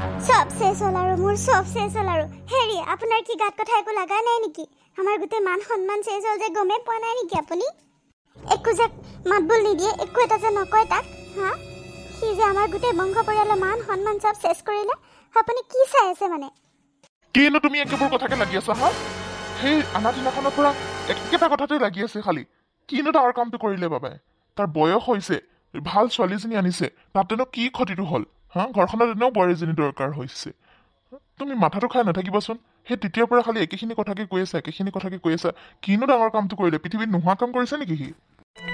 সব শেষ হল আৰু মোৰ সব শেষ হল আৰু হেৰি আপোনাৰ কি গাত কথা একো লাগা নাই নেকি আমাৰ গোটে মান সন্মান শেষ হল যে গমে পোৱা নাই নেকি আপুনি একো যে মাতবল নিদিয়ে একো এটা যে নকয় তাক হা সি যে আমাৰ গোটে বংশ পৰিয়ালৰ মান সন্মান সব শেষ কৰিলে আপুনি কি চাই আছে মানে কিনো তুমি একেবোৰ কথাকে লাগি আছা হা সেই আনা দিনাখনৰ পৰা একেটা কথাতে লাগি আছে খালি কিনো তাৰ কামটো কৰিলে বাবাই তাৰ বয়স হৈছে ভাল ছোৱালীজনী আনিছে তাতেনো কি ক্ষতিটো হ'ল হা ঘৰখনত এনেও বোৱাৰীজনী দৰকাৰ হৈছে তুমি মাথাটো খাই নাথাকিবাচোন সেই তেতিয়াৰ পৰা খালি একেখিনি কথাকে কৈ আছা কিনো ডাঙৰ কামটো কৰিলে পৃথিৱীত নোহোৱা কাম কৰিছে নেকি সি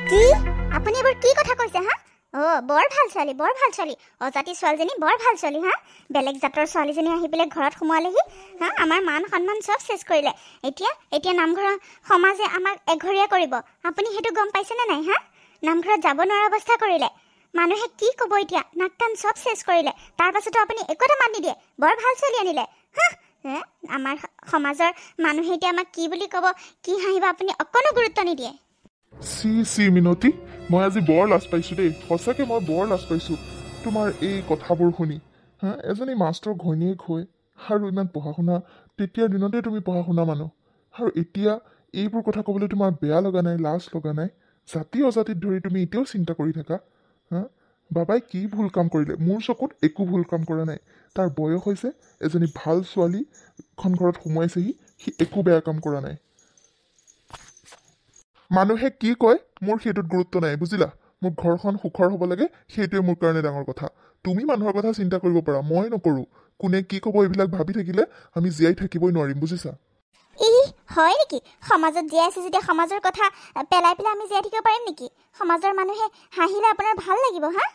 কি আপুনি এবাৰ কি কথা কৈছে হা বৰ ভাল ছোৱালী অজাতি ছোৱালীজনী বৰ ভাল ছোৱালী হা বেলেগ জাতৰ ছোৱালীজনী আহি পেলাই ঘৰত সোমালেহি হা আমাৰ মান সন্মান চব শেষ কৰিলে এতিয়া নামঘৰৰ সমাজে আমাক এঘৰীয়া কৰিব আপুনি সেইটো গম পাইছেনে নাই হা নামঘৰত যাব নোৱাৰা অৱস্থা কৰিলে মানুহে কি ক'ব এতিয়া নাক কান চব শেষ কৰিলে তাৰ পাছতো আপুনি একো এটা মাত নিদিয়ে বৰ ভাল ছোৱালী আনিলে হা আমাৰ সমাজৰ মানুহে এতিয়া আমাক কি বুলি ক'ব কি হাঁহিব আপুনি অকণো গুৰুত্ব নিদিয়ে চি মিনতি মই আজি বৰ লাজ পাইছোঁ দেই সঁচাকৈ মই বৰ লাজ পাইছোঁ তোমাৰ এই কথাবোৰ শুনি হা এজনী মাষ্টৰ ঘৈণীয়েক হৈ আৰু ইমান পঢ়া শুনা তেতিয়াৰ দিনতে তুমি পঢ়া শুনা মানুহ আৰু এতিয়া এইবোৰ কথা ক'বলৈ তোমাৰ বেয়া লগা নাই লাজ লগা নাই জাতি অজাতিত ধৰি তুমি এতিয়াও চিন্তা কৰি থাকা হা বাবাই কি ভুল কাম কৰিলে মোৰ চকুত একো ভুল কাম কৰা নাই তাৰ বয়স হৈছে এজনী ভাল ছোৱালী এখন ঘৰত সোমাইছেহি সি একো বেয়া কাম কৰা নাই মানুহে কি কয় মোৰ সেইটোত গুৰুত্ব নাই বুজিলা মোৰ ঘৰখন সুখৰ হ'ব লাগে সেইটোৱে মোৰ কাৰণে ডাঙৰ কথা তুমি মানুহৰ কথা চিন্তা কৰিব পাৰা মই নকৰোঁ কোনে কি ক'ব এইবিলাক ভাবি থাকিলে আমি জীয়াই থাকিবই নোৱাৰিম বুজিছা হয় নেকি সমাজত জীয়াই আছে যেতিয়া সমাজৰ কথা পেলাই আমি জীয়াই থাকিব পাৰিম নেকি সমাজৰ মানুহে হাঁহিলে আপোনাৰ ভাল লাগিব হা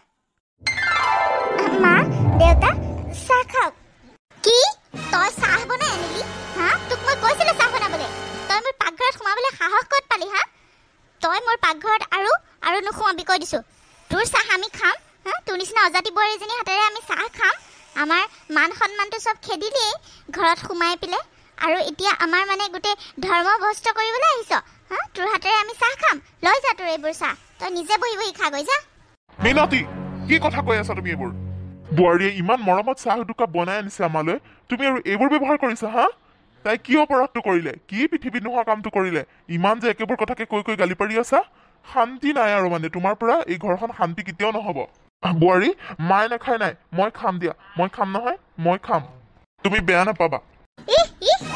মা দেউতা চাহ খাওক কি তই চাহ বনাই আনিলি হা তোক মই কৈছিলো চাহ বনাবলৈ তই মোৰ পাকঘৰত সোমাবলৈ সাহস ক'ত পালি হা তই মোৰ পাকঘৰত আৰু নোসোমাবি কৈ দিছোঁ তোৰ চাহ আমি খাম হা তোৰ নিচিনা অজাতি বোৱাৰীজনী হাতেৰে আমি চাহ খাম আমাৰ মান সন্মানটো চব খেদিলেই ঘৰত সোমাই পেলাই আৰু এতিয়া আমাৰ মানে গোটেই ধৰ্ম ভ্ৰষ্ট কৰিবলৈ আহিছ হা তোৰ হাতেৰে আমি চাহ খাম লৈ যা তোৰ এইবোৰ চাহ তই নিজে বহি খা গৈ যা মিনতি কি কথা কৈ আছা তুমি এইবোৰ বোৱাৰীয়ে ইমান মৰমত চাহ দুকাপ বনাই আনিছে আমালৈ তুমি আৰু এইবোৰ ব্যৱহাৰ কৰিছা হা তাই কি অপৰাধটো কৰিলে কি পৃথিৱীত নোহোৱা কামটো কৰিলে ইমান যে একেবোৰ কথাকে কৈ গালি পাৰি আছা শান্তি নাই আৰু মানে তোমাৰ পৰা এই ঘৰখন শান্তি কেতিয়াও নহ'ব বোৱাৰী মায়ে নাখায় নাই মই খাম দিয়া মই খাম নহয় মই খাম তুমি বেয়া নাপাবা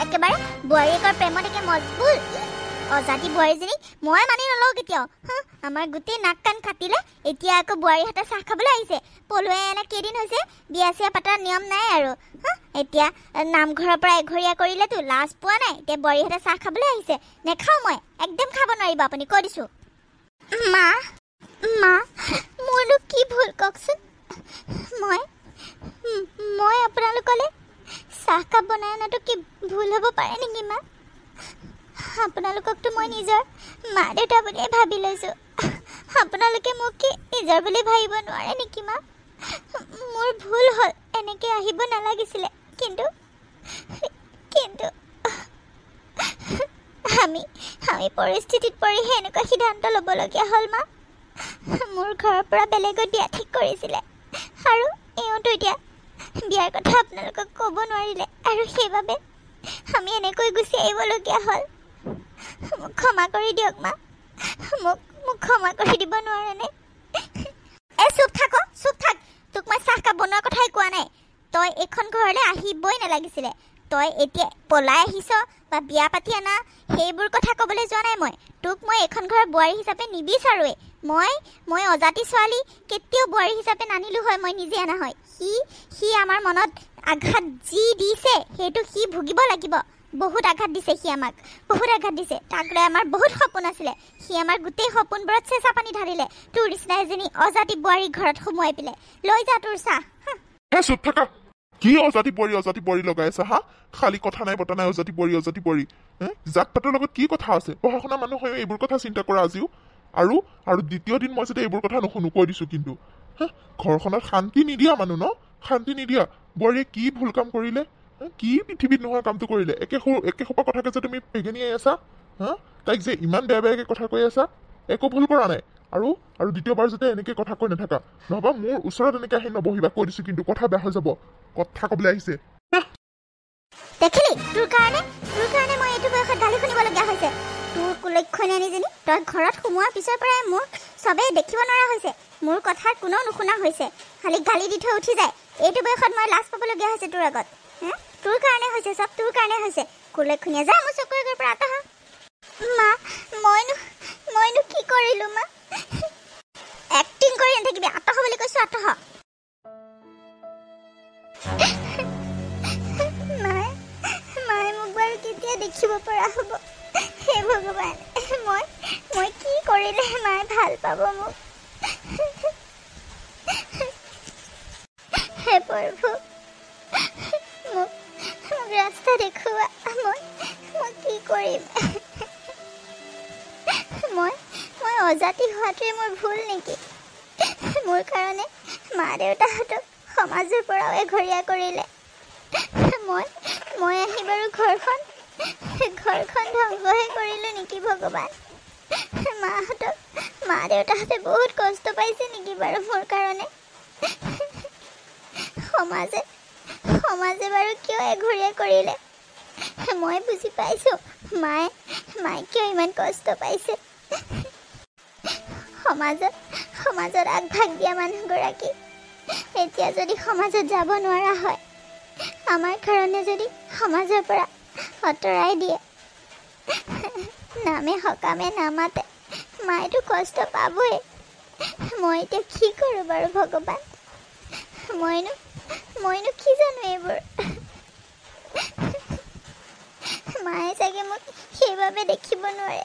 একেবাৰে বোৱাৰীয়েকৰ প্ৰেমত একে মজবুল অজাতি বোৱাৰীজনী মই মানি নলওঁ কেতিয়াও আমাৰ গোটেই নাক কাণ কাটিলে এতিয়া আকৌ বোৱাৰীৰ হাতে চাহ খাবলৈ আহিছে পলুৱাই এনে কেইদিন হৈছে বিয়া চিয়া পতাৰ নিয়ম নাই আৰু এতিয়া নামঘৰৰ পৰা এঘৰীয়া কৰিলেতো লাজ পোৱা নাই এতিয়া বোৱাৰীৰ হাতে চাহ খাবলৈ আহিছে নেখাওঁ মই একদম খাব নোৱাৰিব আপুনি কৈ দিছোঁ মা মোৰনো কি ভুল কওকচোন মই আপোনালোকলৈ চাহকাপ বনাই অনাটো কি ভুল হ'ব পাৰে নেকি মা আপোনালোককতো মই নিজৰ মা দেউতা বুলিয়ে ভাবি লৈছোঁ আপোনালোকে মোক কি নিজৰ বুলি ভাবিব নোৱাৰে নেকি মা মোৰ ভুল হ'ল এনেকৈ আহিব নালাগিছিলে কিন্তু আমি পৰিস্থিতিত পৰিহে এনেকুৱা সিদ্ধান্ত ল'বলগীয়া হ'ল মা মোৰ ঘৰৰ পৰা বেলেগত বিয়া ঠিক কৰিছিলে আৰু এওঁতো এতিয়া বিয়াৰ কথা আপোনালোকক ক'ব নোৱাৰিলে আৰু সেইবাবে আমি এনেকৈ গুচি আহিবলগীয়া হ'ল মোক ক্ষমা কৰি দিয়ক মা মোক ক্ষমা কৰি দিব নোৱাৰেনে চুপ থাক তোক মই চাহকাপ বনোৱাৰ কথাই কোৱা নাই তই এইখন ঘৰলৈ আহিবই নালাগিছিলে তই এতিয়া পলাই আহিছ বা বিয়া পাতি আনা সেইবোৰ কথা ক'বলৈ যোৱা নাই তোক মই এইখন ঘৰৰ বোৱাৰী হিচাপে নিবিচাৰোঁৱেই মই অজাতি ছোৱালী কেতিয়াও বোৱাৰী হিচাপে নানিলোঁ হয় মই নিজে অনা হয় সি আমাৰ মনত আঘাত যি দিছে সেইটো সি ভুগিব লাগিব বহুত আঘাত দিছে সি আমাক বহুত আঘাত দিছে তাক লৈ আমাৰ বহুত সপোন আছিলে সি আমাৰ গোটেই সপোনবোৰত চেঁচা পানী ঢালিলে তোৰ নিচিনা এজনী অজাতি বোৱাৰী ঘৰত সোমোৱাই পেলাই লৈ যা তোৰ চাহ চুপ থাকা কি অজাতি বোৱাৰী লগাই আছা হা খালি কথা নাই বতা নাই অজাতি বোৱাৰী জাত পাতৰ লগত কি কথা আছে পঢ়া শুনা মানুহ হৈ এইবোৰ কথা চিন্তা কৰা আজিও আৰু দ্বিতীয় দিন মই যাতে এইবোৰ কথা নুশুনো কৈ দিছোঁ কিন্তু ঘৰখনত শান্তি নিদিয়া মানুহ ন শান্তি নিদিয়া বোৱাৰীয়ে কি ভুল কাম কৰিলে কি পৃথিৱীত নোহোৱা কামটো কৰিলে একে সোপা কথাকে যে তুমি পেগেনিয়াই আছা তাইক যে ইমান বেয়া বেয়াকৈ কথা কৈ আছা একো ভুল কৰা নাই আৰু আৰু দ্বিতীয়বাৰ যাতে এনেকৈ কথা কৈ নাথাকা, নহবা মোৰ ওচৰত এনেকৈ আহি নবহিবা, কৈ দিছোঁ কিন্তু কথা বেয়া হৈ যাব। কথা ক'বলৈ আহিছে দেখিলি, তোৰ কাৰণে মই এইটো বয়সত গালি শুনিবলগীয়া হৈছে। তোৰ কুলক্ষণীজনী তই ঘৰত সোমোৱাৰ পিছৰ পৰাই মোক চবেই দেখিব নোৱাৰা হৈছে, মোৰ কথাত কোনেও নুশুনা হৈছে, খালি গালি দি থৈ উঠি যায়। এইটো বয়সত মই লাজ পাবলগীয়া হৈছে তোৰ আগত। তোৰ কাৰণে হৈছে, চব তোৰ কাৰণে হৈছে। কুলক্ষণীয়ে যা মোৰ চকুৰ আগৰ পৰা আঁতৰা। মা, মইনো কি কৰিলোঁ মা? এক্টিং কৰি নাথাকিবি, আঁতৰ বুলি কৈছোঁ, আঁতৰ। মায়ে মোক বাৰু কেতিয়া দেখিব পৰা হ'ব? হে ভগৱান, মই কি কৰিলে মায়ে ভাল পাব মোক? হে প্ৰভু, মোক ৰাস্তা দেখুওৱা। মই কি কৰিম? মই অজাতি হোৱাটোৱে মোৰ ভুল নেকি? মোৰ কাৰণে মা দেউতাহঁতক সমাজৰ পৰাও এঘৰীয়া কৰিলে। মই আহি বাৰু ঘৰখন ধ্বংসহে কৰিলোঁ নেকি ভগৱান? মা দেউতাহঁতে বহুত কষ্ট পাইছে নেকি বাৰু মোৰ কাৰণে? সমাজে বাৰু কিয় এঘৰীয়া কৰিলে? মই বুজি পাইছোঁ মায়ে কিয় ইমান কষ্ট পাইছে। সমাজত আগভাগ দিয়া মানুহগৰাকী এতিয়া যদি সমাজত যাব নোৱাৰা হয়, আমাৰ কাৰণে যদি সমাজৰ পৰা আঁতৰাই দিয়ে, নামে সকামে নামাতে, মায়েতো কষ্ট পাবই। মই এতিয়া কি কৰোঁ বাৰু ভগৱান? মইনো কি জানো এইবোৰ? মায়ে চাগে মোক সেইবাবে দেখিব নোৱাৰে,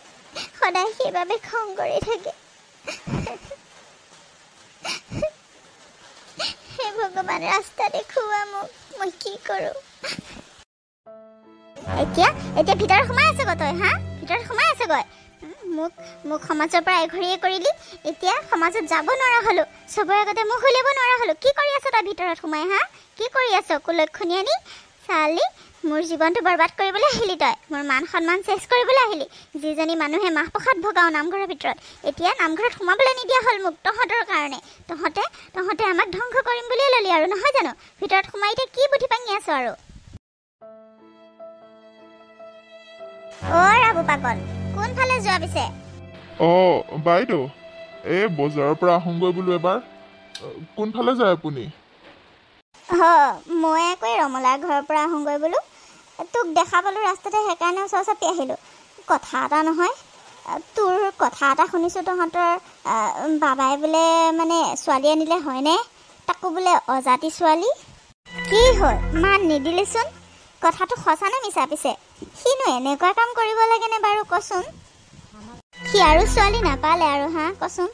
সদায় সেইবাবে খং কৰি থাকে। হে ভগৱান, ৰাস্তা দেখুওৱা মোক, মই কি কৰোঁ? এতিয়া ভিতৰত সোমাই আছগৈ তই? ভিতৰত সোমাই আছগৈ? মোক সমাজৰ পৰা এঘৰীয়ে কৰিলি, এতিয়া সমাজত যাব নোৱাৰা হ'লোঁ, চবৰে আগতে মুখ উলিয়াব নোৱাৰা হ'লোঁ। কি কৰি আছ তই ভিতৰত সোমাই? কি কৰি আছ কুলক্ষণীয়ানী? চালি, মোৰ জীৱনটো বৰবাদ কৰিবলৈ আহিলি তই, মোৰ মান সন্মান চেচ কৰিবলৈ আহিলি। যিজনী মানুহে মাহ প্ৰসাদ ভগাওঁ নামঘৰৰ ভিতৰত, এতিয়া নামঘৰত সোমাবলৈ নিদিয়া হ'ল মোক তহঁতৰ কাৰণে। তহঁতে আমাক ধ্বংস কৰিম বুলিয়ে ল'লি আৰু, নহয় জানো? ভিতৰত সোমাই এতিয়া কি বুদ্ধি পাঙি আছ আৰু? ৰাবু পাগল, কোনফালে যোৱা পিছে? বাইদেউ, এই বজাৰৰ পৰা আহোঁগৈ বোলো এবাৰ। কোনফালে যায় আপুনি? মই আকৌ ৰমলাৰ ঘৰৰ পৰা আহোঁগৈ বোলো। তোক দেখা পালোঁ ৰাস্তাতে, সেইকাৰণে ওচৰ চাপি আহিলোঁ। কথা এটা নহয়, তোৰ কথা এটা শুনিছোঁ, তহঁতৰ বাবাই বোলে মানে ছোৱালী আনিলে, হয়নে? তাকো বোলে অজাতি ছোৱালী। কি হ'ল, মান নিদিলিচোন? কথাটো সঁচা নে মিছা পিছে? সিনো এনেকুৱা কাম কৰিব লাগেনে বাৰু কচোন? সি আৰু ছোৱালী নাপালে আৰু কচোন?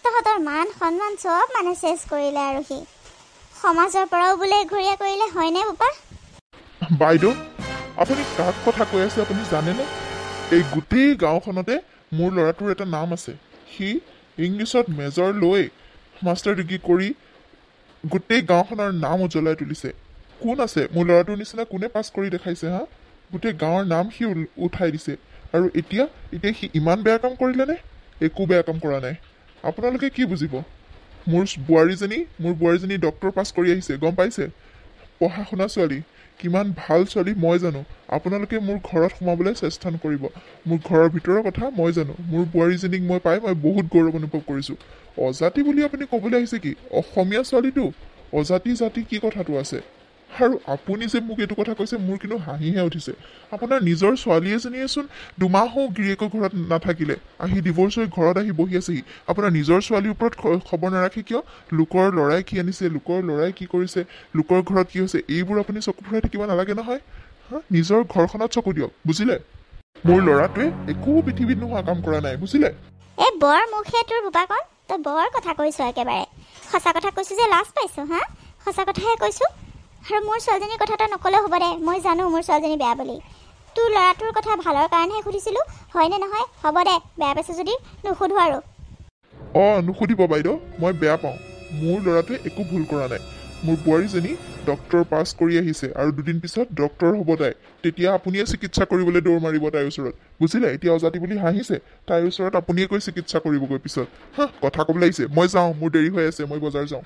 তহঁতৰ মান সন্মান চব মানে চেচ কৰিলে আৰু সি সমাজৰ পৰাও বোলে এঘৰীয়া কৰিলে, হয়নে বোপা? বাইদেউ, আপুনি কাক কথা কৈ আছে আপুনি জানেনে? এই গোটেই গাঁওখনতে মোৰ ল'ৰাটোৰ এটা নাম আছে। সি ইংলিছত মেজৰ লৈ মাষ্টাৰ ডিগ্ৰী কৰি গোটেই গাঁওখনৰ নাম উজ্বলাই তুলিছে। কোন আছে মোৰ ল'ৰাটোৰ নিচিনা? কোনে পাছ কৰি দেখাইছে? গোটেই গাঁৱৰ নাম সি উঠাই দিছে। আৰু এতিয়া সি ইমান বেয়া কাম কৰিলেনে? একো বেয়া কাম কৰা নাই। আপোনালোকে কি বুজিব? মোৰ বোৱাৰীজনী ডক্টৰ পাছ কৰি আহিছে, গম পাইছে? পঢ়া শুনা ছোৱালী, কিমান ভাল ছোৱালী মই জানো। আপোনালোকে মোৰ ঘৰত সোমাবলৈ চেষ্টা নকৰিব। মোৰ ঘৰৰ ভিতৰৰ কথা মই জানো। মোৰ বোৱাৰীজনীক মই বহুত গৌৰৱ অনুভৱ কৰিছোঁ। অজাতি বুলি আপুনি ক'বলৈ আহিছে কি? অসমীয়া ছোৱালীটো অজাতি জাতি কি কথাটো আছে? আৰু আপুনি যে মোক এইটো কথা কৈছে, মোৰ কিন্তু হাঁহিহে উঠিছে। আপোনাৰ নিজৰ ছোৱালী এজনীয়েচোন দুমাহো গিৰিয়েকৰ ঘৰত নাথাকিলে, আহি ডিভ'ৰ্চ হৈ ঘৰত আহি বহি আছেহি। আপোনাৰ নিজৰ ছোৱালীৰ ওপৰত খবৰ নাৰাখে কিয়? লোকৰ ল'ৰাই কি আনিছে, লোকৰ ল'ৰাই কি কৰিছে, লোকৰ ঘৰত কি হৈছে, এইবোৰ আপুনি চকু ফুৰাই থাকিব নালাগে নহয়। নিজৰ ঘৰখনত চকু দিয়ক, বুজিলে? মোৰ ল'ৰাটোৱে একো পৃথিৱীত নোহোৱা কাম কৰা নাই, বুজিলে? বৰ মুখে তোৰ বোপাকণ, তই বৰ কথা কৈছ একেবাৰে। সঁচা কথা কৈছোঁ যে লাজ পাইছোঁ। সঁচা কথাহে কৈছোঁ। আৰু মোৰ ছোৱালীজনীৰ কথা তই নক'লেও হ'ব দে, মই জানো মোৰ ছোৱালীজনী বেয়া বুলি। তোৰ ল'ৰাটোৰ কথা ভালৰ কাৰণেহে সুধিছিলোঁ, হয়নে নহয়? হ'ব দে, বেয়া পাইছোঁ যদি নুসুধো আৰু। নুসুধিব বাইদেউ, মই বেয়া পাওঁ। মোৰ ল'ৰাটোৱে একো ভুল কৰা নাই। মোৰ বোৱাৰীজনী ডক্টৰ পাছ কৰি আহিছে আৰু দুদিন পিছত ডক্টৰ হ'ব তাই তেতিয়া আপুনিয়ে চিকিৎসা কৰিবলৈ দৌৰ মাৰিব তাইৰ ওচৰত বুজিলে এতিয়া অজাতি বুলি হাঁহিছে তাইৰ ওচৰত আপুনিয়ে গৈ চিকিৎসা কৰিবগৈ পিছত কথা ক'বলৈ আহিছে মই যাওঁ মোৰ দেৰি হৈ আছে মই বজাৰ যাওঁ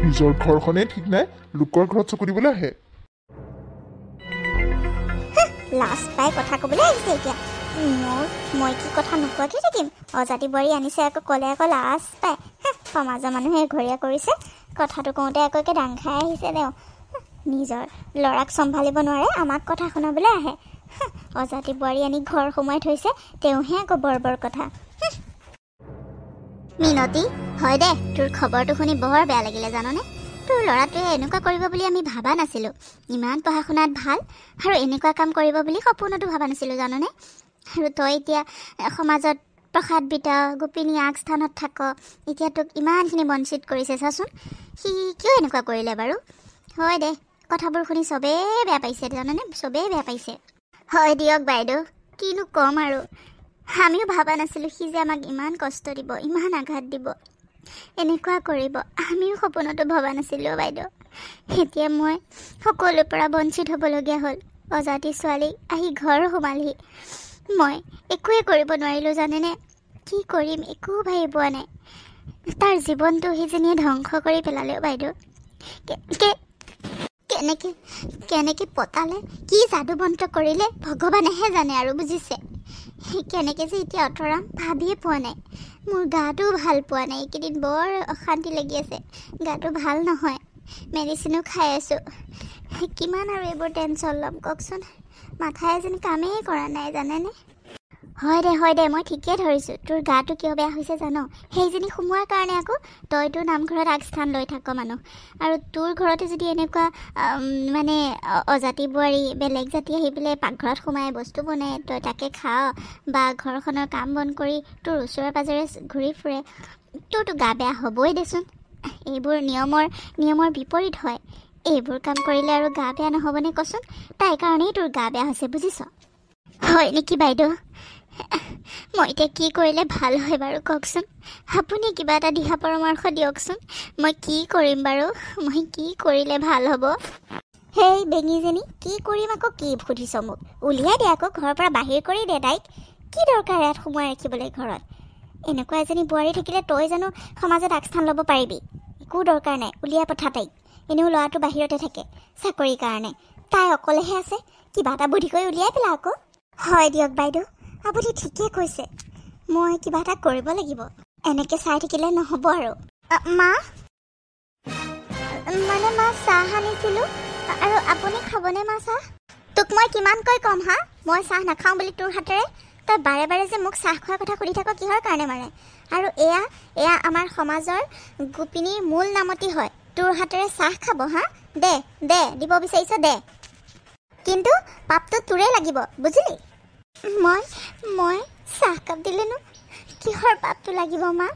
নিজৰ ঘৰখনেই ঠিক নাই লোকৰ ঘৰত চকু দিবলৈ আহে লাজ পাই কথা ক'বলৈ আহিছে এতিয়া মই কি কথা নোকোৱাকৈ থাকিম অজাতি বোৱাৰী আনিছে আকৌ ক'লে আকৌ লাজ পায় সমাজৰ মানুহে ঘৰীয়া কৰিছে কথাটো কওঁতে আকৌ একে ডাং খাই আহিছে তেওঁ নিজৰ ল'ৰাক চম্ভালিব নোৱাৰে আমাক কথা শুনাবলৈ আহে অজাতি বোৱাৰী আনি ঘৰ সোমাই থৈছে তেওঁহে আকৌ বৰ কথা মিনতি হয় দে তোৰ খবৰটো শুনি বৰ বেয়া লাগিলে জাননে তোৰ ল'ৰাটোৱে এনেকুৱা কৰিব বুলি আমি ভাবা নাছিলোঁ ইমান পঢ়া শুনাত ভাল আৰু এনেকুৱা কাম কৰিব বুলি সপোনতো ভাবা নাছিলোঁ জাননে আৰু তই এতিয়া সমাজত প্ৰসাদ বিতা গোপিনী আগস্থানত থাক এতিয়া তোক ইমানখিনি বঞ্চিত কৰিছে চাচোন সি কিয় এনেকুৱা কৰিলে বাৰু হয় দে কথাবোৰ শুনি চবেই বেয়া পাইছে জাননে চবেই বেয়া পাইছে হয় দিয়ক বাইদেউ কিনো ক'ম আৰু আমিও ভাবা নাছিলোঁ সি যে আমাক ইমান কষ্ট দিব ইমান আঘাত দিব এনেকুৱা কৰিব আমিও সপোনতো ভবা নাছিলোঁ বাইদেউ এতিয়া মই সকলোৰ পৰা বঞ্চিত হ'বলগীয়া হ'ল অজাতি ছোৱালী আহি ঘৰ সোমালহি মই একোৱে কৰিব নোৱাৰিলোঁ জানেনে কি কৰিম একো ভাবি পোৱা নাই তাৰ জীৱনটো সেইজনীয়ে ধ্বংস কৰি পেলালে বাইদেউ কেনেকৈ পতালে কি যাদু মন্ত্ৰ কৰিলে ভগৱানেহে জানে আৰু বুজিছে কেনেকৈ যে এতিয়া আঁতৰাম ভাবিয়ে পোৱা নাই মোৰ গাটো ভাল পোৱা নাই এইকেইদিন বৰ অশান্তি লাগি আছে গাটো ভাল নহয় মেডিচিনো খাই আছোঁ কিমান আৰু এইবোৰ টেনশ্যন ল'ম কওকচোন মাথাই যেন কামেই কৰা নাই জানেনে হয় দে মই ঠিকেই ধৰিছোঁ তোৰ গাটো কিয় বেয়া হৈছে জানো সেইজনী সোমোৱাৰ কাৰণে আকৌ তইতো নামঘৰত আগস্থান লৈ থাক মানুহ আৰু তোৰ ঘৰতে যদি এনেকুৱা মানে অজাতি বোৱাৰী বেলেগ জাতি আহি পেলাই পাকঘৰত সোমাই বস্তু বনাই তই তাকে খাৱ বা ঘৰখনৰ কাম বন কৰি তোৰ ওচৰে পাজৰে ঘূৰি ফুৰে তোৰতো গা বেয়া হ'বই দেচোন এইবোৰ নিয়মৰ বিপৰীত হয় এইবোৰ কাম কৰিলে আৰু গা বেয়া নহ'বনে কচোন তাই কাৰণেই তোৰ গা বেয়া হৈছে বুজিছ হয় নেকি বাইদেউ মই এতিয়া কি কৰিলে ভাল হয় বাৰু কওকচোন আপুনি কিবা এটা দিহা পৰামৰ্শ দিয়কচোন মই কি কৰিম বাৰু মই কি কৰিলে ভাল হ'ব হেই বেঙীজনী কি কৰিম আকৌ কি সুধিছ মোক উলিয়াই দে আকৌ ঘৰৰ পৰা বাহিৰ কৰি দে তাইক কি দৰকাৰ ইয়াত সোমোৱাই ৰাখিবলৈ ঘৰত এনেকুৱা এজনী বোৱাৰী থাকিলে তই জানো সমাজত আগস্থান ল'ব পাৰিবি একো দৰকাৰ নাই উলিয়াই পঠা তাইক এনেও ল'ৰাটো বাহিৰতে থাকে চাকৰিৰ কাৰণে তাই অকলেহে আছে কিবা এটা বুদ্ধি কৰি উলিয়াই পেলা আকৌ হয় দিয়ক বাইদেউ আপুনি ঠিকেই কৈছে মই কিবা এটা কৰিব লাগিব এনেকৈ চাই থাকিলে নহ'ব আৰু মা চাহ আনিছিলোঁ আৰু আপুনি খাবনে মা চাহ তোক মই কিমানকৈ ক'ম হা মই চাহ নাখাওঁ বুলি তোৰ হাতেৰে তই বাৰে বাৰে যে মোক চাহ খোৱাৰ কথা সুধি থাক কিহৰ কাৰণে মানে আৰু এয়া আমাৰ সমাজৰ গোপিনীৰ মূল নামতি হয় তোৰ হাতেৰে চাহ খাব হা দে দিব বিচাৰিছ দে কিন্তু পাপটো তোৰে লাগিব বুজিলি মই চাহকাপ দিলেনো কিহৰ পাপটো লাগিব মা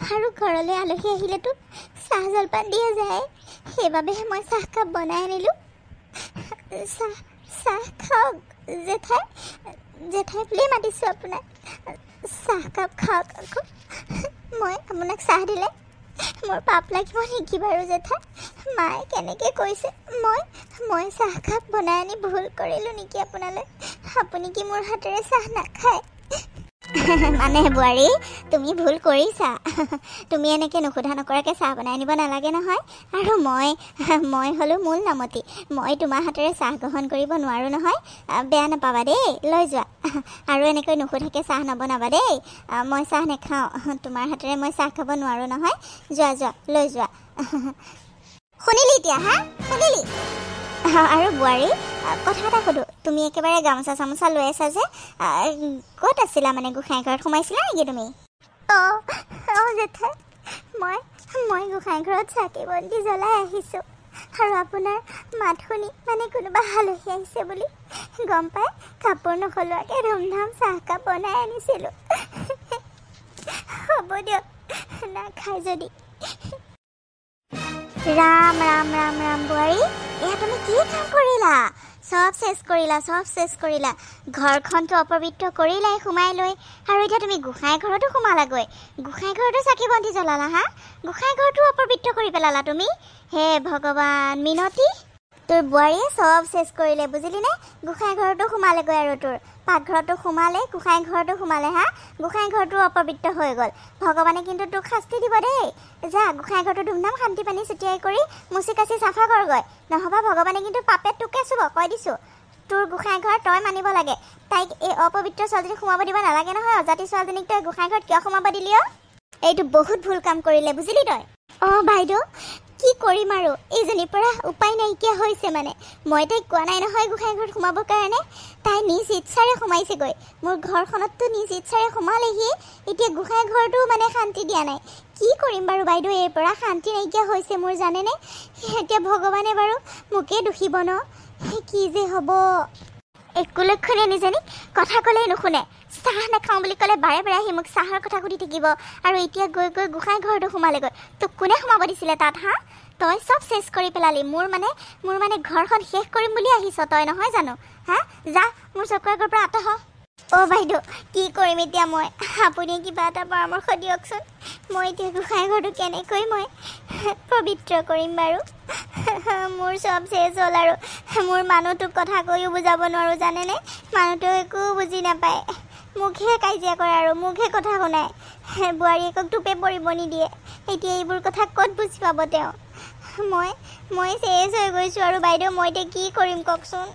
আৰু ঘৰলৈ আলহী আহিলেতো চাহ জলপান দিয়া যায় সেইবাবেহে মই চাহকাপ বনাই আনিলোঁ চাহ খাওক জেঠাই বুলিয়ে মাতিছোঁ আপোনাক চাহকাপ খাওক আকৌ মই আপোনাক চাহ দিলে মোৰ পাপ লাগিব নেকি বাৰু জেঠাই মায়ে কেনেকৈ কৈছে মই চাহকাপ বনাই আনি ভুল কৰিলোঁ নেকি আপোনালৈ আপুনি কি মোৰ হাতেৰে চাহ নাখায় মানে বোৱাৰী তুমি ভুল কৰিছা তুমি এনেকৈ নুসুধা নকৰাকৈ চাহ বনাই আনিব নালাগে নহয় আৰু মই হ'লোঁ মূল নামতি মই তোমাৰ হাতেৰে চাহ গ্ৰহণ কৰিব নোৱাৰোঁ নহয় বেয়া নাপাবা দেই লৈ যোৱা আৰু এনেকৈ নুসুধাকৈ চাহ নবনাবা দেই মই চাহ নাখাওঁ তোমাৰ হাতেৰে মই চাহ খাব নোৱাৰোঁ নহয় যোৱা লৈ যোৱা শুনিলি এতিয়া শুনিলি আৰু বোৱাৰী কথা এটা সোধোঁ তুমি একেবাৰে গামোচা চামোচা লৈ আছা যে ক'ত আছিলা মানে গোসাঁই ঘৰত সোমাইছিলা নেকি তুমি অঁ জেঠাই মই গোসাঁই ঘৰত চাকি বন্তি জ্বলাই আহিছোঁ আৰু আপোনাৰ মাত শুনি মানে কোনোবা আলহী আহিছে বুলি গম পাই কাপোৰ নসলোৱাকৈ ধুমধাম চাহকাপ বনাই আনিছিলোঁ হ'ব দিয়ক নাখায় যদি ৰাম বোৱাৰী এয়া তুমি কি কাম কৰিলা সব শেষ কৰিলা ঘৰখনটো অপবিত্ৰ কৰিলাই সোমাই লৈ আৰু এতিয়া তুমি গোসাঁই ঘৰতো সোমালাগৈ গোসাঁই ঘৰতো চাকি বন্তি জ্বলালা হা গোসাঁই ঘৰটো অপবিত্ৰ কৰি পেলালা তুমি হে ভগৱান মিনতি তোৰ বোৱাৰীয়ে সব শেষ কৰিলে বুজিলি নে গোসাঁই ঘৰতো সোমালেগৈ আৰু তোৰ পাকঘৰতো সোমালে গোসাঁই ঘৰতো সোমালে হা গোসাঁই ঘৰটো অপবিত্ৰ হৈ গ'ল ভগৱানে কিন্তু তোক শাস্তি দিব দেই যা গোসাঁই ঘৰটো ধুমধাম শান্তি পানী ছটিয়াই কৰি মুচি কাচি চাফা কৰগৈ নহবা ভগৱানে কিন্তু পাপে তোকে চুব কৈ দিছো তোৰ গোসাঁই ঘৰ তই মানিব লাগে তাইক এই অপবিত্ৰ ছোৱালীজনীক সোমাব দিব নালাগে নহয় অজাতি ছোৱালীজনীক তই গোসাঁই ঘৰত কিয় সোমাব দিলি এইটো বহুত ভুল কাম কৰিলে বুজিলি তই বাইদেউ কি কৰিম আৰু এইজনীৰ পৰা উপায় নাইকিয়া হৈছে মানে মই তাইক কোৱা নাই নহয় গোসাঁই ঘৰত সোমাবৰ কাৰণে তাই নিজ ইচ্ছাৰে সোমাইছেগৈ মোৰ ঘৰখনততো নিজ ইচ্ছাৰে সোমালেহি এতিয়া গোসাঁই ঘৰটো মানে শান্তি দিয়া নাই কি কৰিম বাৰু বাইদেউ এই পৰা শান্তি নাইকিয়া হৈছে মোৰ জানেনে এতিয়া ভগৱানে বাৰু মোকে দুখিব ন কি যে হ'ব একো লক্ষণে নিজানি কথা ক'লেই নুশুনে চাহ নাখাওঁ বুলি ক'লে বাৰে বাৰে আহি মোক চাহৰ কথা সুধি থাকিব আৰু এতিয়া গৈ গৈ গোসাঁই ঘৰটো সোমালেগৈ তোক কোনে সোমাব দিছিলে তাত হা তই চব শেষ কৰি পেলালি মোৰ মানে ঘৰখন শেষ কৰিম বুলি আহিছ তই নহয় জানো হা যা মোৰ চকুৰ আগৰ পৰা আঁতৰ বাইদেউ কি কৰিম এতিয়া মই আপুনি কিবা এটা পৰামৰ্শ দিয়কচোন মই এতিয়া গোসাঁই ঘৰটো কেনেকৈ মই পবিত্ৰ কৰিম বাৰু মোৰ চব শেষ হ'ল আৰু মোৰ মানুহটোক কথা কৈও বুজাব নোৱাৰোঁ জানেনে মানুহটো একো বুজি নাপায় মুখে কাজিয়া কৰে আৰু মুখে কথা শুনায় বোৱাৰীয়েকক টোপে পৰিব নিদিয়ে এতিয়া এইবোৰ কথা ক'ত বুজি পাব তেওঁ মই শেষ হৈ গৈছোঁ আৰু বাইদেউ মই এতিয়া কি কৰিম কওকচোন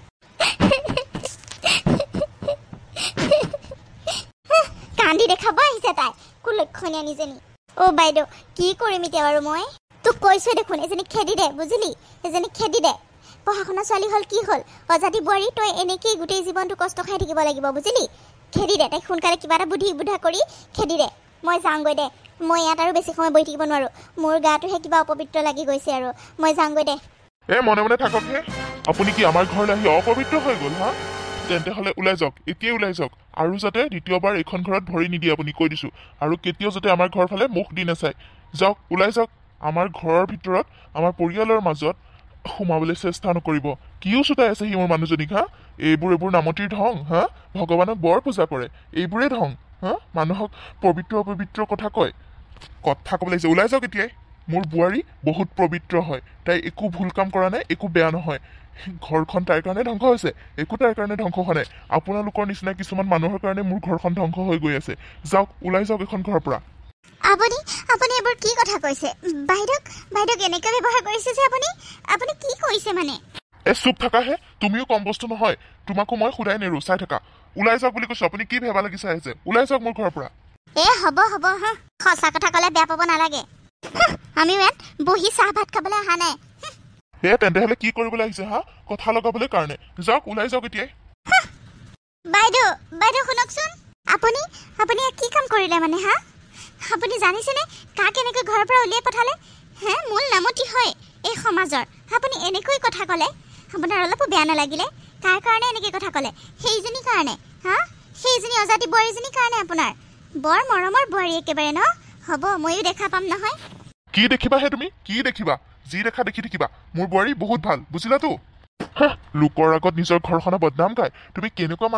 কান্দি দেখাব আহিছে তাই কুলক্ষণীয়া নিজনী বাইদেউ কি কৰিম এতিয়া বাৰু মই তোক কৈছোঁ দেখোন এজনী খেদি দে বুজিলি এজনী খেদি দে পঢ়া শুনা ছোৱালী হ'ল কি হ'ল অজাতি বোৱাৰী তই এনেকেই গোটেই জীৱনটো কষ্ট খাই থাকিব লাগিব বুজিলি খেদি দে তাইক সোনকালে কিবা এটা বুদ্ধা কৰি খেদি দে মই যাওঁগৈ দে মই ইয়াত আৰু বেছি সময় বহি থাকিব নোৱাৰোঁ মোৰ গাটোহে কিবা অপবিত্ৰ লাগি গৈছে আৰু মই যাওঁগৈ দে মনে মনে থাককহে আপুনি কি আমাৰ ঘৰলৈ আহি অপবিত্ৰ হৈ গ'ল হা তেন্তে হ'লে ওলাই যাওক এতিয়াই ওলাই যাওক আৰু যাতে দ্বিতীয়বাৰ এইখন ঘৰত ভৰি নিদিয়ে আপুনি কৈ দিছোঁ আৰু কেতিয়াও যাতে আমাৰ ঘৰ ফালে মুখ দি নাচায় যাওক ওলাই যাওক আমাৰ ঘৰৰ ভিতৰত আমাৰ পৰিয়ালৰ মাজত সোমাবলৈ চেষ্টা নকৰিব কিয় চোতাই আছে সি মোৰ মানুহজনীক হা এইবোৰ নামতিৰ ঢং হা ভগৱানক বৰ পূজা কৰে এইবোৰে ঢং হা মানুহক পবিত্ৰ অপবিত্ৰ কথা কয় কথা ক'বলৈ আহিছে ওলাই যাওক এতিয়াই মোৰ বোৱাৰী বহুত পবিত্ৰ হয় তাই একো ভুল কাম কৰা নাই একো বেয়া নহয় ঘৰখন তাইৰ কাৰণে ধ্বংস হৈছে একো তাইৰ কাৰণে ধ্বংস হোৱা নাই আপোনালোকৰ নিচিনা কিছুমান মানুহৰ কাৰণে মোৰ ঘৰখন ধ্বংস হৈ গৈ আছে যাওক ওলাই যাওক এখন ঘৰৰ পৰা আপুনি এইবোৰ কি কথা কৈছে বাইদেউক এনেকৈ ব্যৱহাৰ কৰিছে যে আপুনি কি কৈছে মানে চুপ থাকাহে তুমিও কম বস্তু নহয় তোমাকো মই সুধাই নেৰো চাই থাকা ওলাই যাওক বুলি কৈছো আপুনি কি ভেবা লাগি চাই আছে ওলাই যাওক মোৰ ঘৰৰ পৰা হ'ব হা সঁচা কথা ক'লে বেয়া পাব নালাগে আমিও ইয়াত বহি চাহ ভাত খাবলৈ অহা নাই তেন্তে হ'লে কি কৰিবলৈ আহিছে হা কথা লগাবলৈ কাৰণে যাওক ওলাই যাওক এতিয়াই বাইদেউ শুনকচোন আপুনি কি কাম কৰিলে মানে হা আপুনি জানিছেনে কাক এনেকৈ ঘৰৰ পৰা উলিয়াই পঠালে মূল নামতি হয় এই সমাজৰ আপুনি এনেকৈ কথা ক'লে আপোনাৰ অলপো বেয়া নালাগিলে কাৰ কাৰণে এনেকৈ কথা ক'লে সেইজনীৰ কাৰণে হা সেইজনী অজাতি বোৱাৰীজনীৰ কাৰণে আপোনাৰ বৰ মৰমৰ বোৱাৰী একেবাৰে ন হ'ব ময়ো দেখা পাম নহয় কি দেখিবাহে তুমি কি দেখিবা যি দেখা দেখি থাকিবা মোৰ বোৱাৰী বহুত ভাল বুজিলাতো লোকৰ আগত নিজৰ ঘৰখনৰ বদনাম গায় তুমি কেনেকুৱা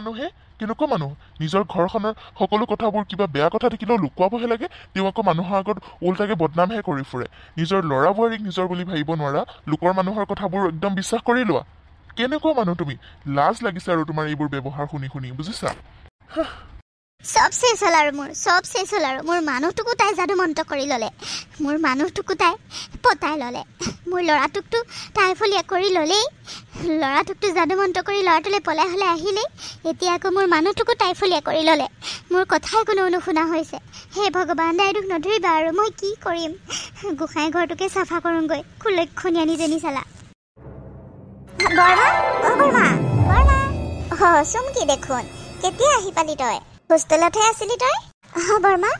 মানুহ নিজৰ ঘৰখনৰ সকলো কথাবোৰ কিবা বেয়া কথা দেখিলেও লুকুৱাবহে লাগে তেওঁ আকৌ মানুহৰ আগত উল্টাকে বদনামহে কৰি ফুৰে নিজৰ ল'ৰা বোৱাৰীক নিজৰ বুলি ভাবিব নোৱাৰা লোকৰ মানুহৰ কথাবোৰ একদম বিশ্বাস কৰি লোৱা কেনেকুৱা মানুহ তুমি লাজ লাগিছে আৰু তোমাৰ এইবোৰ ব্যৱহাৰ শুনি বুজিছা সব শেষ হ'ল আৰু মোৰ মানুহটোকো তাই যাদু মন্ত্ৰ কৰি ল'লে মোৰ মানুহটোকো তাই পতাই ল'লে মোৰ ল'ৰাটোকতো তাই ফলীয়া কৰি ল'লেই ল'ৰাটোকতো যাদু মন্ত্ৰ কৰি ল'ৰাটোলৈ পলাই হ'লে আহিলেই এতিয়া আকৌ মোৰ মানুহটোকো তাই ফলীয়া কৰি ল'লে মোৰ কথাই কোনো নুশুনা হৈছে হে ভগৱান দাই দুখ নধৰিবা আৰু মই কি কৰিম গোসাঁই ঘৰটোকে চাফা কৰোঁগৈ কুলক্ষণীয়া নিজনী চালা বৰমা চুমকি দেখোন কেতিয়া আহি পালি তই হোষ্টেলতহে আছিলি তই বৰমা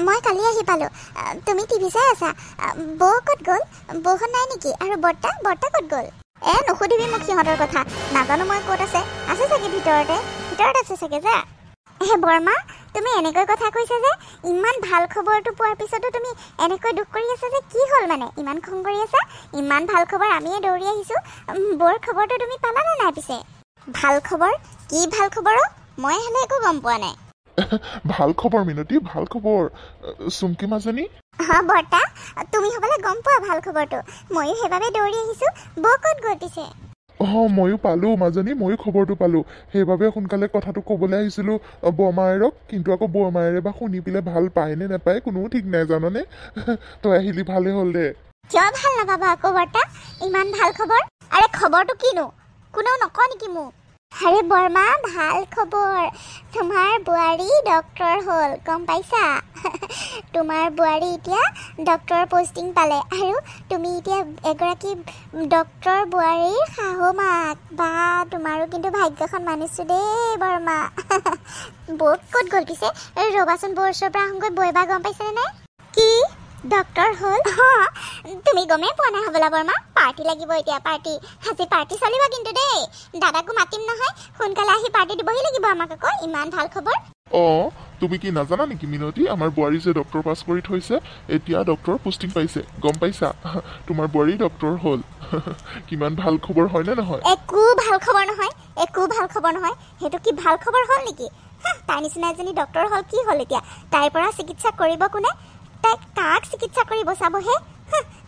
মই কালি আহি পালোঁ তুমি টিভি চাই আছা বৌ ক'ত গ'ল বৌহঁত নাই নেকি আৰু বৰ্তা ক'ত গ'ল নুসুধিবি মোক সিহঁতৰ কথা নাজানো মই ক'ত আছে চাগে ভিতৰত আছে চাগে যা বৰমা তুমি এনেকৈ কথা কৈছা যে ইমান ভাল খবৰটো পোৱাৰ পিছতো তুমি এনেকৈ দুখ কৰি আছা যে কি হ'ল মানে ইমান খং কৰি আছা ইমান ভাল খবৰ আমিয়ে দৌৰি আহিছোঁ বৰ খবৰটো তুমি পালানে নাই পিছে ভাল খবৰ কি ভাল খবৰ মই হেলে একো গম পোৱা নাই ভাল খবৰ মিনতি ভাল খবৰ চুমকি মাজনী হা বৰ্তা তুমি হ'বলে গম পোৱা ভাল খবৰটো ময়ো সেইবাবে দৌৰি আহিছোঁ বৌ ক'ত গৈ পিছে ময়ো পালোঁ মাজনী ময়ো খবৰটো পালোঁ সেইবাবে সোনকালে কথাটো ক'বলৈ আহিছিলোঁ বৰমায়েৰক কিন্তু আকৌ বৰমায়েৰে বা শুনি পেলাই ভাল পায় নে নাপায় কোনেও ঠিক নাই জাননে তই আহিলি ভালেই হ'ল দে কিয় ভাল নাপাবা আকৌ বৰ্তা ইমান ভাল খবৰ আৰে খবৰটো কিনো কোনেও নকয় নেকি মোক আৰে বৰমা ভাল খবৰ তোমাৰ বোৱাৰী ডক্টৰ হ'ল গম পাইছা তোমাৰ বোৱাৰী এতিয়া ডক্টৰ পষ্টিং পালে আৰু তুমি এতিয়া এগৰাকী ডক্টৰ বোৱাৰীৰ শাহু মাক বা তোমাৰো কিন্তু ভাগ্যখন মানিছোঁ দেই বৰমা বৌক ক'ত গ'ল পিছে ৰ'বাচোন বৌৰ ওচৰৰ পৰা আহোঁগৈ বৌ এবাৰ গম পাইছেনে নাই কি ডক্টৰ হ'ল তুমি গমেই পোৱা নাই হ'বলা বৰমা পাৰ্টি লাগিব এতিয়া পাৰ্টি আজি পাৰ্টি চলিব কিন্তু দেই দাদাকো মাতিম নহয় সোনকালে আহি পাৰ্টি দিবহি লাগিব আমাক আকৌ ইমান ভাল খবৰ তুমি কি নাজানা নেকি মিনতি আমাৰ বোৱাৰী যে ডক্টৰ পাছ কৰি থৈছে এতিয়া ডক্টৰ পোষ্টিং পাইছে গম পাইছা তোমাৰ বোৱাৰী ডক্টৰ হ'ল কিমান ভাল খবৰ হয়নে নহয় একো ভাল খবৰ নহয় সেইটো কি ভাল খবৰ হ'ল নেকি তাই নিচিনা এজনী ডক্টৰ হ'ল কি হ'ল এতিয়া তাইৰ পৰা চিকিৎসা কৰিব কোনে তাইক কাক চিকিৎসা কৰিব চাবহে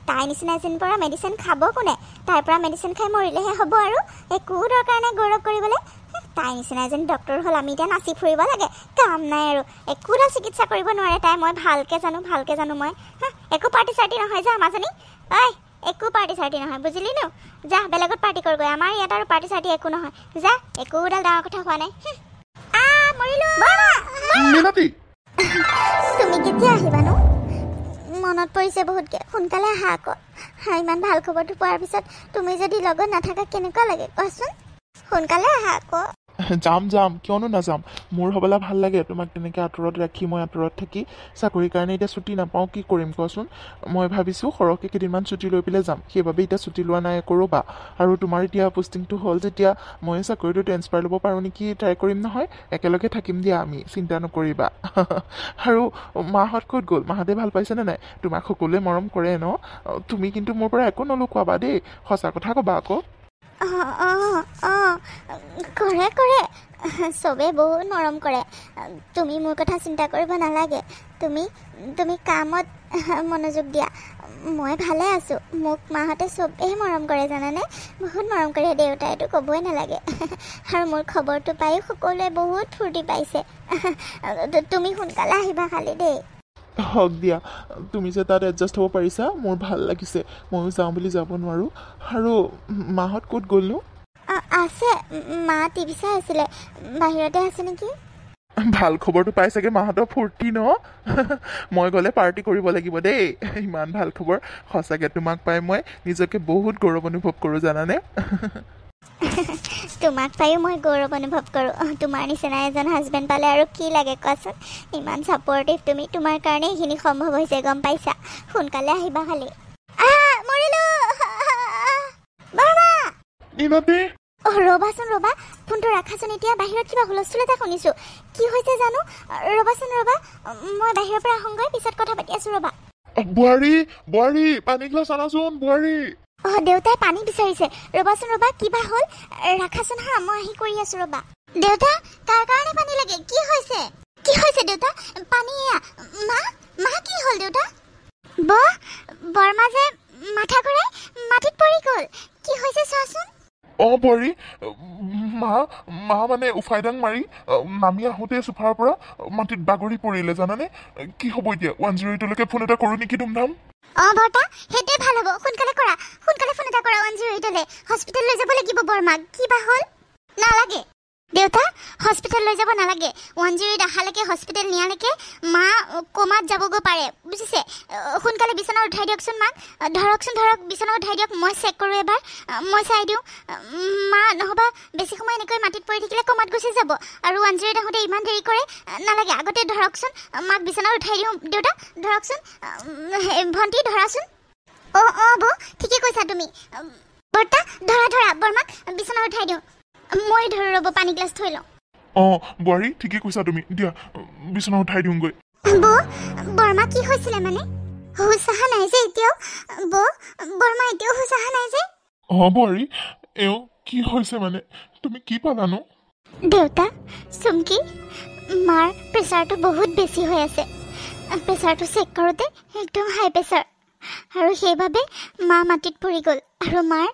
তাই নিচিনা এজনীৰ পৰা মেডিচিন খাব কোনে তাইৰ পৰা মেডিচিন খাই মৰিলেহে হ'ব আৰু একো দৰকাৰ নাই গৌৰৱ কৰিবলৈ তাই নিচিনা এজনী ডক্টৰ হ'ল আমি এতিয়া নাচি ফুৰিব লাগে কাম নাই আৰু একোটা চিকিৎসা কৰিব নোৱাৰে তাই মই ভালকৈ জানো মই একো পাৰ্টি চাৰ্টি নহয় যা মাজনী ঐ একো পাৰ্টি চাৰ্টি নহয় বুজিলি ন যা বেলেগত পাৰ্টি কৰগৈ আমাৰ ইয়াত আৰু পাৰ্টি চাৰ্টি একো নহয় যা একোডাল ডাঙৰ কথা হোৱা নাই মৰিলোঁ তুমি কেতিয়া আহিবানো মনত পৰিছে বহুতকৈ সোনকালে আহা আকৌ ইমান ভাল খবৰটো পোৱাৰ পিছত তুমি যদি লগত নাথাকা কেনেকুৱা লাগে কোৱাচোন সোনকালে আহা আকৌ যাম কিয়নো নাযাম মোৰ হ'বলা ভাল লাগে তোমাক তেনেকৈ আঁতৰত ৰাখি মই আঁতৰত থাকি চাকৰিৰ কাৰণে এতিয়া ছুটি নাপাওঁ কি কৰিম কোৱাচোন মই ভাবিছোঁ সৰহকৈ কেইদিনমান ছুটি লৈ পেলাই যাম সেইবাবে এতিয়া ছুটি লোৱা নাই একো ৰ'বা আৰু তোমাৰ এতিয়া পষ্টিংটো হ'ল যেতিয়া মই চাকৰিটো ট্ৰেন্সফাৰ ল'ব পাৰোঁ নেকি ট্ৰাই কৰিম নহয় একেলগে থাকিম দিয়া আমি চিন্তা নকৰিবা আৰু মাহঁত ক'ত গ'ল মাহঁতে ভাল পাইছেনে নাই তোমাক সকলোৱে মৰম কৰে ন তুমি কিন্তু মোৰ পৰা একো নলুকুৱাবা দেই সঁচা কথা ক'বা আকৌ কৰে চবেই বহুত মৰম কৰে তুমি মোৰ কথা চিন্তা কৰিব নালাগে তুমি কামত মনোযোগ দিয়া মই ভালে আছোঁ মোক মাহঁতে চবেই মৰম কৰে জানানে বহুত মৰম কৰে দেউতাইতো ক'বই নালাগে আৰু মোৰ খবৰটো পায়ো সকলোৱে বহুত ফূৰ্তি পাইছে তুমি সোনকালে আহিবা খালি দেই হওক দিয়া তুমি যে তাত এডজাষ্ট হ'ব পাৰিছা মোৰ ভাল লাগিছে ময়ো যাওঁ বুলি যাব নোৱাৰোঁ আৰু মাহঁত ক'ত গ'লনো আছে মা টিভি চাই আছিলে বাহিৰতে আছে নেকি ভাল খবৰটো পাই চাগে মাহঁতৰ ফূৰ্তি ন মই গ'লে পাৰ্টি কৰিব লাগিব দেই ইমান ভাল খবৰ সঁচাকৈ তোমাক পাই মই নিজকে বহুত গৌৰৱ অনুভৱ কৰোঁ জানানে তোমাক পায়ো মই গৌৰৱ অনুভৱ কৰোঁ তোমাৰ নিচিনা এজন হাজবেণ্ড পালে আৰু কি লাগে কোৱাচোন ইমান ছাপৰ্টিভ তুমি তোমাৰ কাৰণে এইখিনি সম্ভৱ হৈছে গম পাইছা সোনকালে আহিবা খালি ৰ'বা ফোনটো ৰাখাচোন এতিয়া বাহিৰত কিবা হুলস্থুল এটা শুনিছোঁ কি হৈছে জানো ৰ'বাচোন মই বাহিৰৰ পৰা আহোঁগৈ পিছত কথা পাতি আছোঁ ৰ'বা বোৱাৰী পানী গ্লাছ আনাচোন বোৱাৰী দেউতাই পানী বিচাৰিছে ৰ'বাচোন কিবা হ'ল ৰাখাচোন হা মই আহি কৰি আছোঁ ৰ'বা দেউতা কাৰ কাৰণে পানী লাগে কি হৈছে দেউতা পানী মা কি হ'ল দেউতা বৰমা যে মাথা ঘূৰাই মাটিত পৰি গ'ল কি হৈছে চোৱাচোন বোৱাৰী মা মানে উফাইডাং মাৰি নামি আহোঁতে চোফাৰ পৰা মাটিত বাগৰি পৰিলে জানানে কি হ'ব এতিয়া 108লৈকে ফোন এটা কৰোঁ নেকি ধুমধাম বৰ্তা সেইটোৱে ভাল হ'ব সোনকালে ফোন এটা কৰা 108লৈ হস্পিটেল লৈ যাব লাগিব বৰমাক কিবা হ'ল নালাগে দেউতা হস্পিটেল লৈ যাব নালাগে 108 আহালৈকে হস্পিটেল নিয়ালৈকে মা কোমাত যাবগৈ পাৰে বুজিছে সোনকালে বিছনাত উঠাই দিয়কচোন মাক ধৰক বিছনাত উঠাই দিয়ক মই চেক কৰোঁ এবাৰ মই চাই দিওঁ মা নহ'বা বেছি সময় এনেকৈ মাটিত পৰি থাকিলে কোমাত গুচি যাব আৰু 108 আহোঁতে ইমান দেৰি কৰে নালাগে আগতে ধৰকচোন মাক বিছনাত উঠাই দিওঁ দেউতা ধৰকচোন ভণ্টি ধৰাচোন বৌ ঠিকে কৈছা তুমি বৰ্তা ধৰা বৰমাক বিছনাত উঠাই দিওঁ মই ধৰোঁ ৰ'ব পানী গ্লাছ থৈ লওঁ বোৱাৰী ঠিকে কৈছা তুমি দিয়া বিছনা উঠাই দিওঁগৈ বৌ বৰমা কি হৈছিলে মানে হুচ অহা নাই যে এতিয়াও বৌ বৰমা এতিয়াও হুচ অহা নাই যে বোৱাৰী এওঁ কি হৈছে মানে তুমি কি পালানো দেউতা চুমকি মাৰ প্ৰেছাৰটো বহুত বেছি হৈ আছে প্ৰেছাৰটো চেক কৰোঁতে একদম হাই প্ৰেছাৰ আৰু সেইবাবে মা মাটিত পৰি গ'ল আৰু মাৰ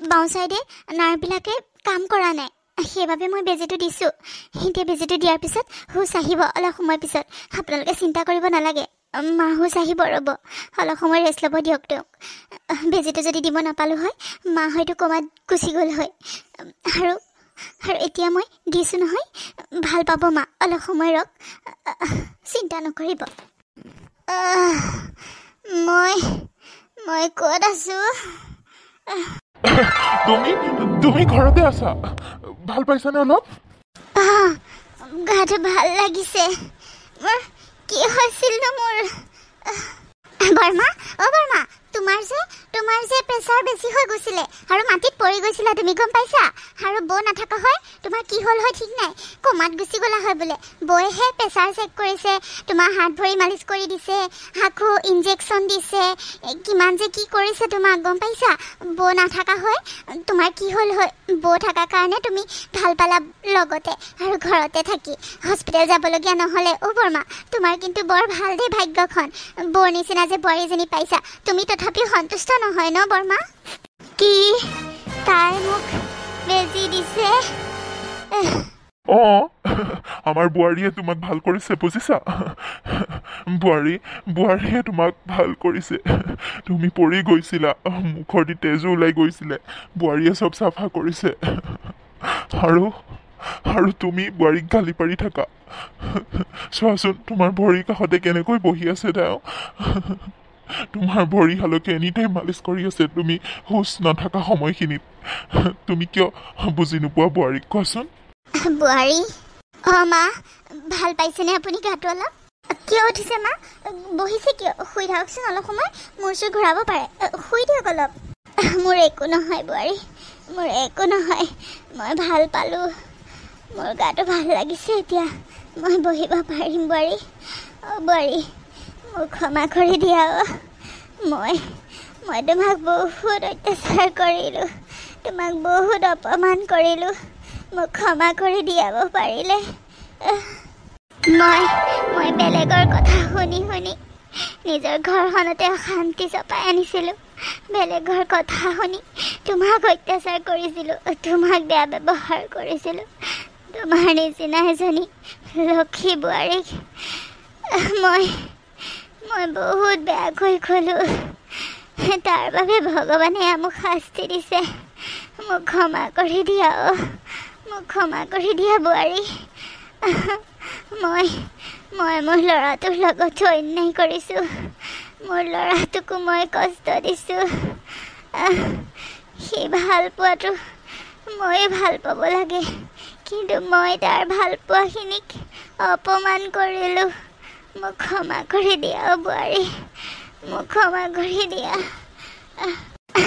বাওঁ চাইডে নাৰ্ভবিলাকে কাম কৰা নাই সেইবাবে মই বেজীটো দিছোঁ এতিয়া বেজীটো দিয়াৰ পিছত হুচ আহিব অলপ সময় পিছত আপোনালোকে চিন্তা কৰিব নালাগে মা হুচ আহিব ৰ'ব অলপ সময় ৰেষ্ট ল'ব দিয়ক তেওঁক বেজীটো যদি দিব নাপালোঁ হয় মা হয়তো ক'ৰবাত গুচি গ'ল হয় আৰু এতিয়া মই দিছোঁ নহয় ভাল পাব মা অলপ সময় ৰখ চিন্তা নকৰিব মই ক'ত আছোঁ তুমি ঘৰতে আছা ভাল পাইছানে অলপ গাটো ভাল লাগিছে মোৰ কি হৈছিলনো মোৰ বৰমা বৰমা তোমাৰ যে প্ৰেছাৰ বেছি হৈ গৈছিলে আৰু মাটিত পৰি গৈছিলা তুমি গম পাইছা আৰু বৌ নাথাকা হয় তোমাৰ কি হ'ল হয় ঠিক নাই কোমাত গুচি গ'লা হয় বোলে বৌয়েহে প্ৰেছাৰ চেক কৰিছে তোমাৰ হাত ভৰি মালিচ কৰি দিছে আকৌ ইনজেকশ্যন দিছে কিমান যে কি কৰিছে তোমাক গম পাইছা বৌ নাথাকা হয় তোমাৰ কি হ'ল হয় বৌ থকাৰ কাৰণে তুমি ভাল পালা লগতে আৰু ঘৰতে থাকি হস্পিটেল যাবলগীয়া নহ'লে বৰমা তোমাৰ কিন্তু বৰ ভাল দেই ভাগ্যখন বৌৰ নিচিনা যে বোৱাৰীজনী পাইছা তুমি তথাপিও সন্তুষ্ট নহয় ন বৰমা কি তাই মোক বেজি দিছে আমাৰ বোৱাৰীয়ে তোমাক ভাল কৰিছে বুজিছা বোৱাৰীয়ে তোমাক ভাল কৰিছে তুমি পৰি গৈছিলা মুখৰ দি তেজো ওলাই গৈছিলে বোৱাৰীয়ে চব চাফা কৰিছে আৰু তুমি বোৱাৰীক গালি পাৰি থাকা চোৱাচোন তোমাৰ ভৰিৰ কাষতে কেনেকৈ বহি আছে তেওঁ তোমাৰ ভৰিহালকে এনিটাইম মালিচ কৰি আছে তুমি হুচ নাথাকা সময়খিনিত তুমি কিয় বুজি নোপোৱা বোৱাৰীক কোৱাচোন বোৱাৰী মা ভাল পাইছেনে আপুনি গাটো অলপ কিয় উঠিছে মা বহিছে কিয় শুই থাককচোন অলপ সময় মোৰ চুৰ ঘূৰাব পাৰে শুই দিয়ক অলপ মোৰ একো নহয় বোৱাৰী মোৰ একো নহয় মই ভাল পালোঁ মোৰ গাটো ভাল লাগিছে এতিয়া মই বহিব পাৰিম বোৱাৰী বোৱাৰী মোক ক্ষমা কৰি দিয়া মই তোমাক বহুত অত্যাচাৰ কৰিলোঁ তোমাক বহুত অপমান কৰিলোঁ মোক ক্ষমা কৰি দিয়াব পাৰিলে মই বেলেগৰ কথা শুনি নিজৰ ঘৰখনতে অশান্তি চপাই আনিছিলোঁ বেলেগৰ কথা শুনি তোমাক অত্যাচাৰ কৰিছিলোঁ তোমাক বেয়া ব্যৱহাৰ কৰিছিলোঁ তোমাৰ নিচিনা এজনী লক্ষী বোৱাৰীক মই বহুত বেয়াকৈ ক'লোঁ তাৰ বাবে ভগৱানে মোক শাস্তি দিছে মোক ক্ষমা কৰি দিয়া মোক ক্ষমা কৰি দিয়া বোৱাৰী মই মোৰ ল'ৰাটোৰ লগত অন্যায় কৰিছোঁ মোৰ ল'ৰাটোকো মই কষ্ট দিছোঁ সি ভাল পোৱাটো মই ভাল পাব লাগে কিন্তু মই তাৰ ভাল পোৱাখিনিক অপমান কৰিলোঁ মোক ক্ষমা কৰি দিয়া বোৱাৰী মোক ক্ষমা কৰি দিয়া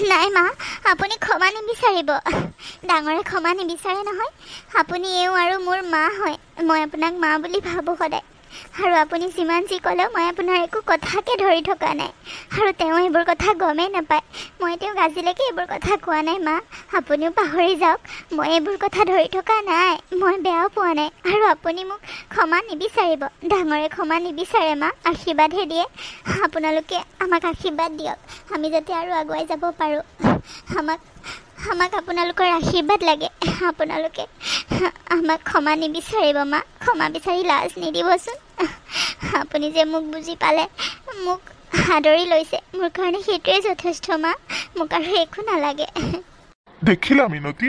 নাই মা আপুনি ক্ষমা নিবিচাৰিব ডাঙৰে ক্ষমা নিবিচাৰে নহয় আপুনি এওঁ আৰু মোৰ মা হয় মই আপোনাক মা বুলি ভাবোঁ সদায় আৰু আপুনি যিমান যি ক'লেও মই আপোনাৰ একো কথাকে ধৰি থকা নাই আৰু তেওঁ এইবোৰ কথা গমেই নাপায় মই তেওঁক আজিলৈকে এইবোৰ কথা কোৱা নাই মা আপুনিও পাহৰি যাওক মই এইবোৰ কথা ধৰি থকা নাই মই বেয়াও পোৱা নাই আৰু আপুনি মোক ক্ষমা নিবিচাৰিব ডাঙৰে ক্ষমা নিবিচাৰে মা আশীৰ্বাদহে দিয়ে আপোনালোকে আমাক আশীৰ্বাদ দিয়ক আমি যাতে আৰু আগুৱাই যাব পাৰোঁ আমাক আপোনালোকৰ আশীৰ্বাদ লাগে আপোনালোকে আমাক ক্ষমা নিবিচাৰিব মা ক্ষমা বিচাৰি লাজ নিদিবচোন আপুনি যে মোক বুজি পালে মোক আদৰি লৈছে মোৰ কাৰণে সেইটোৱে যথেষ্ট মা মোক আৰু একো নালাগে দেখিলা মিনতি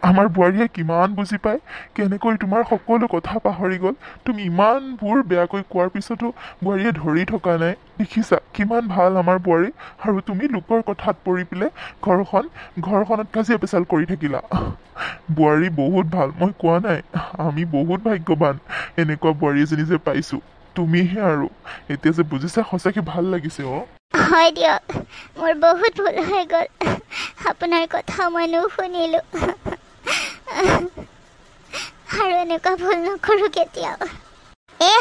আমাৰ বোৱাৰীয়ে কিমান বুজি পায় কেনেকৈ তোমাৰ সকলো কথা পাহৰি গ'ল তুমি ইমানবোৰ বেয়াকৈ কোৱাৰ পিছতো বোৱাৰীয়ে ধৰি থকা নাই দেখিছা কিমান ভাল আমাৰ বোৱাৰী আৰু তুমি লোকৰ কথাত পৰি পেলাই ঘৰখনত কাজিয়া পেচাল কৰি থাকিলা বোৱাৰী বহুত ভাল মই কোৱা নাই আমি বহুত ভাগ্যৱান এনেকুৱা বোৱাৰী এজনী যে পাইছোঁ তুমিহে আৰু এতিয়া যে বুজিছা সঁচাকৈ ভাল লাগিছে হয় দিয়ক মোৰ বহুত ভুল হৈ গ'ল আপোনাৰ কথা মই নুশুনিলোঁ আৰু এনেকুৱা ভুল নকৰোঁ কেতিয়াও।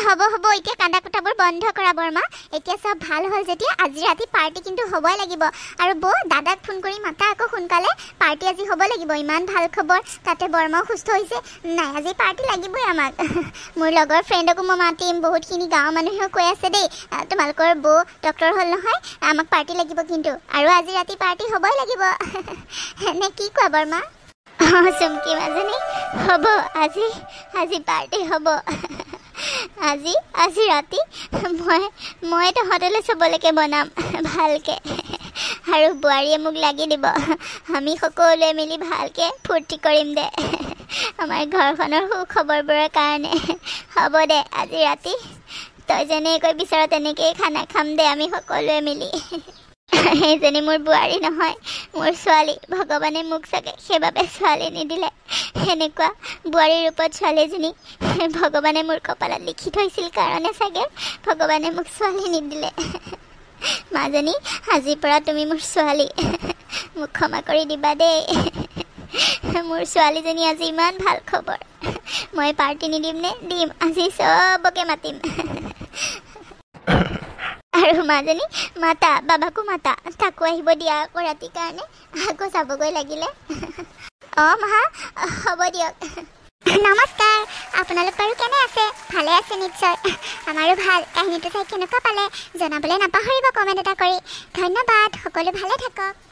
হ'ব এতিয়া কান্দা কোটাবোৰ বন্ধ কৰা বৰমা। এতিয়া চব ভাল হ'ল যেতিয়া আজি ৰাতি পাৰ্টি কিন্তু হ'বই লাগিব। আৰু বৌ দাদাক ফোন কৰি মাতা আকৌ সোনকালে, পাৰ্টি আজি হ'ব লাগিব। ইমান ভাল খবৰ, তাতে বৰমাও সুস্থ হৈছে। নাই আজি পাৰ্টি লাগিবই আমাক। মোৰ লগৰ ফ্ৰেণ্ডকো মই মাতিম, বহুতখিনি গাঁৱৰ মানুহেও কৈ আছে দেই তোমালোকৰ বৌ ডক্টৰ হ'ল নহয়, আমাক পাৰ্টি লাগিব কিন্তু। আৰু আজি ৰাতি পাৰ্টি হ'বই লাগিব। নে কি কোৱা বৰমা? চুমকি মাজনী হ'ব, আজি পাৰ্টি হ'ব। আজি ৰাতি মই তহঁতলৈ চবলৈকে বনাম ভালকৈ, আৰু বোৱাৰীয়ে মোক লাগি দিব। আমি সকলোৱে মিলি ভালকৈ ফূৰ্তি কৰিম দে আমাৰ ঘৰখনৰ সুখবৰবোৰৰ কাৰণে। হ'ব দে আজি ৰাতি তই যেনেকৈ বিচাৰ তেনেকৈয়ে খানা খাম দে আমি সকলোৱে মিলি। সেইজনী মোৰ বোৱাৰী নহয়, মোৰ ছোৱালী। ভগৱানে মোক চাগে সেইবাবে ছোৱালী নিদিলে। সেনেকুৱা বোৱাৰীৰ ৰূপত ছোৱালীজনী ভগৱানে মোৰ কপালত লিখি থৈছিল কাৰণে চাগে ভগৱানে মোক ছোৱালী নিদিলে। মাজনী আজিৰ পৰা তুমি মোৰ ছোৱালী, মোক ক্ষমা কৰি দিবা দেই। মোৰ ছোৱালীজনী আজি ইমান ভাল খবৰ। মই পাৰ্টি নিদিম নে? দিম, আজি চবকে মাতিম। আৰু মাজনী মাতা, বাবাকো মাতা, তাকো আহিব দিয়া আকৌ ৰাতিৰ কাৰণে, আকৌ যাবগৈ লাগিলে। মহা হ'ব দিয়ক। নমস্কাৰ, আপোনালোক বাৰু কেনে আছে? ভালে আছে নিশ্চয়। আমাৰো ভাল। কাহিনীটো চাই কেনেকুৱা পালে জনাবলৈ নাপাহৰিব কমেণ্ট এটা কৰি। ধন্যবাদ, সকলো ভালে থাকক।